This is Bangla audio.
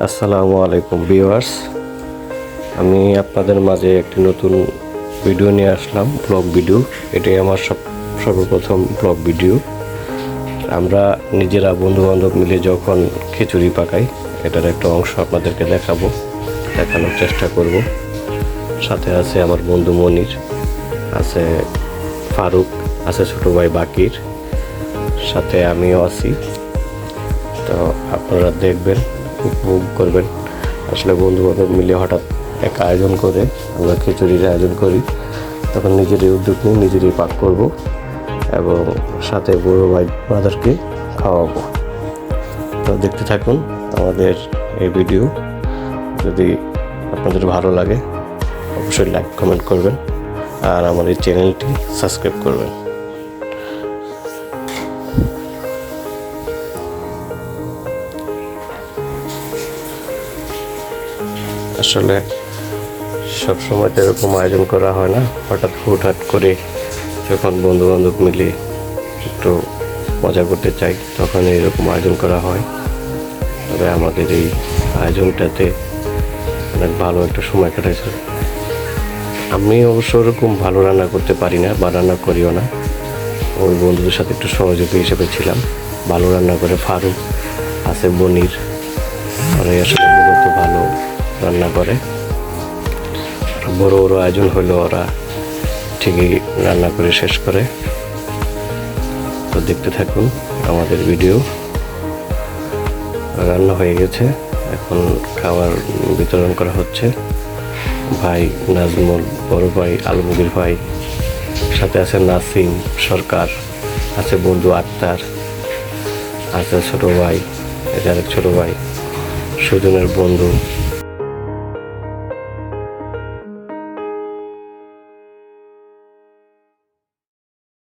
আসসালামু আলাইকুম ভিউয়ার্স, আমি আপনাদের মাঝে একটি নতুন ভিডিও নিয়ে আসলাম, ব্লগ ভিডিও। এটাই আমার সর্বপ্রথম ব্লগ ভিডিও। আমরা নিজেরা বন্ধুবান্ধব মিলে যখন খিচুড়ি পাকাই, এটার একটা অংশ আপনাদেরকে দেখানোর চেষ্টা করব। সাথে আছে আমার বন্ধু মনির, আছে ফারুক, আছে ছোটো ভাই বাকির, সাথে আমিও আছি। তো আপনারা দেখবেন, উপভোগ করবেন। আসলে বন্ধু বান্ধব মিলে হঠাৎ এক আয়োজন করে আমরা খিচুড়ির আয়োজন করি, তখন নিজেরই উদ্যোগ নিয়ে নিজেরই পাক করব এবং সাথে বড় ভাই ব্রাদারকে খাওয়াবো। তো দেখতে থাকুন আমাদের এই ভিডিও। যদি আপনাদের ভালো লাগে অবশ্যই লাইক কমেন্ট করবেন আর আমার এই চ্যানেলটি সাবস্ক্রাইব করবেন। আসলে সবসময় তো এরকম আয়োজন করা হয় না, হঠাৎ হুটহাট করে যখন বন্ধু বান্ধব মিলে একটু মজা করতে চাই তখন এরকম আয়োজন করা হয়। তবে আমাদের এই আয়োজনটাতে অনেক ভালো একটা সময় কাটাইছে। আমি অবশ্য ওরকম ভালো রান্না করতে পারি না বা রান্না করিও না, ওই বন্ধুদের সাথে একটু সহযোগী হিসেবে ছিলাম। ভালো রান্না করে ফারুক, আছে বনির, ওরা আসলে মূলত ভালো রান্না করে। বড় বড় আয়োজন হলো ওরা ঠিকই রান্না করে শেষ করে। তো দেখতে থাকুন আমাদের ভিডিও। রান্না হয়ে গেছে, এখন খাবার বিতরণ করা হচ্ছে। ভাই নাজমুল, বড় ভাই আলমগীর ভাই, সাথে আছে নাসিম সরকার, আছে বন্ধু আক্তার, আছে ছোট ভাই, এদের আরেক ছোট ভাই সুজনের বন্ধু